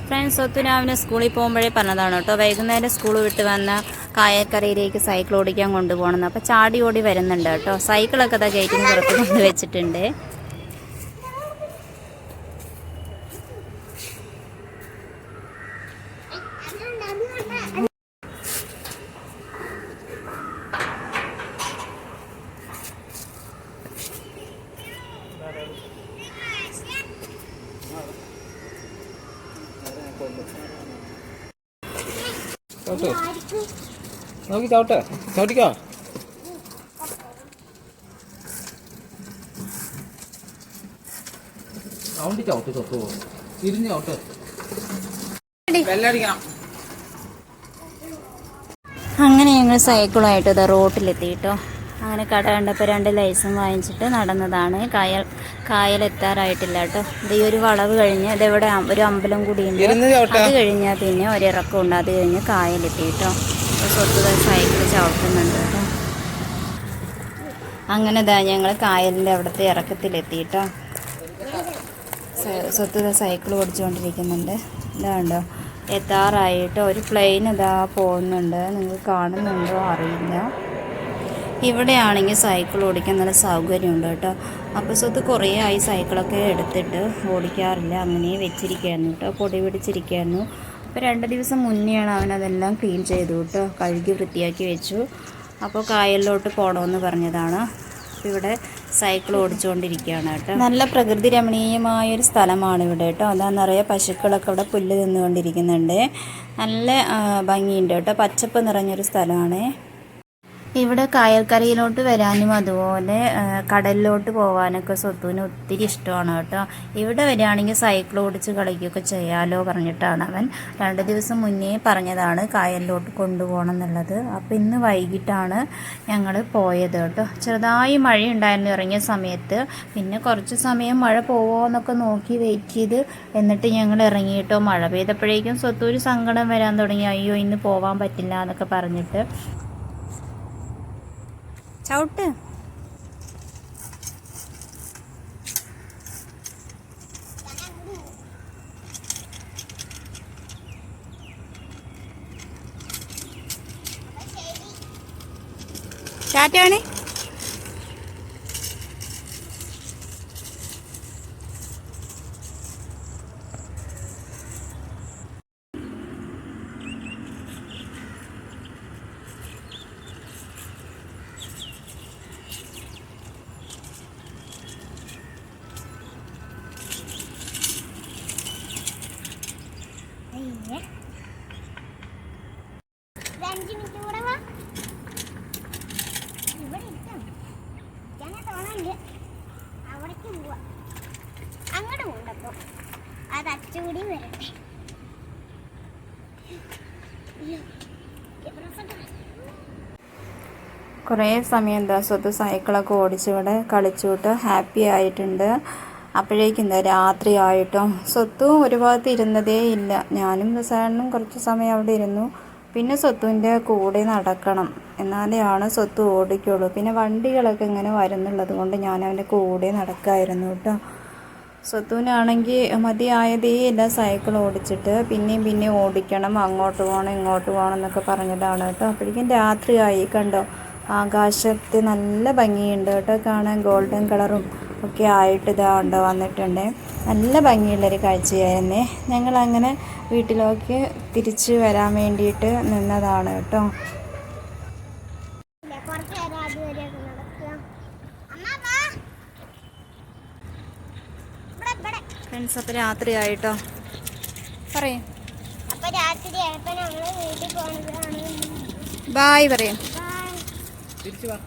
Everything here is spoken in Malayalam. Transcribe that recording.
ഫ്രണ്ട്സ്, ഒത്തു രാവിലെ സ്കൂളിൽ പോകുമ്പോഴേ പറഞ്ഞതാണ് കേട്ടോ, വൈകുന്നേരം സ്കൂൾ വിട്ട് വന്ന കായക്കരയിലേക്ക് സൈക്കിൾ ഓടിക്കാൻ കൊണ്ടുപോകണമെന്ന്. അപ്പോൾ ചാടി ഓടി വരുന്നുണ്ട് കേട്ടോ. സൈക്കിളൊക്കെ അതാ ഗേറ്റിന് പുറത്ത് കൊണ്ട് വെച്ചിട്ടുണ്ട്. നോക്കി ചവിട്ട്, ചവിട്ടിക്കോ. സൗണ്ട് ചവിട്ട്, തൊട്ടു തിരിഞ്ഞ് ചവിട്ട്, ബെല്ലടിക്കണം. അങ്ങനെ ഞങ്ങൾ സൈക്കിളുമായിട്ട് ഇത് റോട്ടിലെത്തി കേട്ടോ. അങ്ങനെ കട കണ്ടപ്പോൾ 2 ലൈസും വാങ്ങിച്ചിട്ട് നടന്നതാണ്. കായലെത്താറായിട്ടില്ല കേട്ടോ. ഇത് ഈ ഒരു വളവ് കഴിഞ്ഞ് ഇതെവിടെ ഒരു അമ്പലം കൂടിയുണ്ട്. അത് കഴിഞ്ഞാൽ പിന്നെ ഒരിറക്കമുണ്ട്. അത് കഴിഞ്ഞ് കായലെത്തി കേട്ടോ. സ്വത്ത് സൈക്കിൾ ചവിട്ടുന്നുണ്ട് കേട്ടോ. അങ്ങനെ ഇതാ ഞങ്ങൾ കായലിൻ്റെ അവിടുത്തെ ഇറക്കത്തിലെത്തി കേട്ടോ. സ്വത്ത് സൈക്കിൾ ഓടിച്ചുകൊണ്ടിരിക്കുന്നുണ്ട്. ഇതാണ്ടോ എത്താറായിട്ട് ഒരു പ്ലെയിൻ ഇതാ പോകുന്നുണ്ട്. നിങ്ങൾക്ക് കാണുന്നുണ്ടോ അറിയില്ല. ഇവിടെയാണെങ്കിൽ സൈക്കിൾ ഓടിക്കാൻ നല്ല സൗകര്യമുണ്ട് കേട്ടോ. അപ്പോൾ സ്വത്ത് കുറേ ആയി സൈക്കിളൊക്കെ എടുത്തിട്ട് ഓടിക്കാറില്ല, അങ്ങനെ വെച്ചിരിക്കുകയായിരുന്നു കേട്ടോ. പൊടി പിടിച്ചിരിക്കുകയായിരുന്നു. അപ്പോൾ 2 ദിവസം മുന്നെയാണ് അവനതെല്ലാം ക്ലീൻ ചെയ്തു കേട്ടോ. കഴുകി വൃത്തിയാക്കി വെച്ചു. അപ്പോൾ കായലിലോട്ട് പോകണമെന്ന് പറഞ്ഞതാണ്. അപ്പോൾ ഇവിടെ സൈക്കിൾ ഓടിച്ചുകൊണ്ടിരിക്കുകയാണ് കേട്ടോ. നല്ല പ്രകൃതി രമണീയമായൊരു സ്ഥലമാണ് ഇവിടെ കേട്ടോ. അതാ നിറയെ പശുക്കളൊക്കെ ഇവിടെ പുല്ല് തിന്നുകൊണ്ടിരിക്കുന്നുണ്ട്. നല്ല ഭംഗിയുണ്ട് കേട്ടോ. പച്ചപ്പ് നിറഞ്ഞൊരു സ്ഥലമാണ്. ഇവിടെ കായൽക്കരയിലോട്ട് വരാനും അതുപോലെ കടലിലോട്ട് പോകാനൊക്കെ സ്വത്തുവിന് ഒത്തിരി ഇഷ്ടമാണ് കേട്ടോ. ഇവിടെ വരികയാണെങ്കിൽ സൈക്കിൾ ഓടിച്ച് കളിക്കുകയൊക്കെ ചെയ്യാമല്ലോ പറഞ്ഞിട്ടാണ് അവൻ 2 ദിവസം മുന്നേ പറഞ്ഞതാണ് കായലിലോട്ട് കൊണ്ടുപോകണം എന്നുള്ളത്. അപ്പോൾ ഇന്ന് വൈകിട്ടാണ് ഞങ്ങൾ പോയത് കേട്ടോ. ചെറുതായി മഴയുണ്ടായിരുന്നു ഇറങ്ങിയ സമയത്ത്. പിന്നെ കുറച്ച് സമയം മഴ പോവോ എന്നൊക്കെ നോക്കി വെയിറ്റ് ചെയ്ത് എന്നിട്ട് ഞങ്ങൾ ഇറങ്ങി കേട്ടോ. മഴ പെയ്തപ്പോഴേക്കും സ്വത്തൊരു സങ്കടം വരാൻ തുടങ്ങി. അയ്യോ ഇന്ന് പോകാൻ പറ്റില്ല എന്നൊക്കെ പറഞ്ഞിട്ട്. ചവിട്ട്. ടാറ്റാണ്. അങ്ങോട്ട് പോകണ്ടപ്പോ അത് അച്ചുകൂടി വരട്ടെ. കുറേ സമയം എന്താ സ്വത്ത് സൈക്കിളൊക്കെ ഓടിച്ചിവിടെ കളിച്ചുവിട്ട് ഹാപ്പി ആയിട്ടുണ്ട്. അപ്പോഴേക്കും എന്താ രാത്രി ആയിട്ടോ. സ്വത്തും ഒരു ഭാഗത്ത് ഇരുന്നതേ ഇല്ല. ഞാനും രസായനും കുറച്ച് സമയം അവിടെ ഇരുന്നു. പിന്നെ സ്വത്തുവിൻ്റെ കൂടെ നടക്കണം, എന്നാലേ ആണ് സ്വത്ത് ഓടിക്കുള്ളൂ. പിന്നെ വണ്ടികളൊക്കെ ഇങ്ങനെ വരുന്നുള്ളത് കൊണ്ട് ഞാൻ അവൻ്റെ കൂടെ നടക്കായിരുന്നു കേട്ടോ. സ്വത്തുവിനാണെങ്കിൽ മതിയായതേ ഇല്ല സൈക്കിൾ ഓടിച്ചിട്ട്. പിന്നെയും ഓടിക്കണം, അങ്ങോട്ട് പോകണം ഇങ്ങോട്ട് പോകണം എന്നൊക്കെ പറഞ്ഞതാണ് കേട്ടോ. അപ്പോഴേക്കും രാത്രിയായി കണ്ടോ. ആകാശത്ത് നല്ല ഭംഗിയുണ്ട് കേട്ടോ കാണാൻ. ഗോൾഡൻ കളറും ഒക്കെ ആയിട്ട് ഇതാ ഉണ്ടോ വന്നിട്ടുണ്ട്. നല്ല ഭംഗിയുള്ളൊരു കാഴ്ചയായിരുന്നേ. ഞങ്ങളങ്ങനെ വീട്ടിലേക്ക് തിരിച്ച് വരാൻ വേണ്ടിയിട്ട് നിന്നതാണ് കേട്ടോ. ഫ്രണ്ട്സ്, അപ്പോൾ രാത്രി ആയിട്ടോ. പറയും ബായ് പറയും. തിരിച്ചു വാ.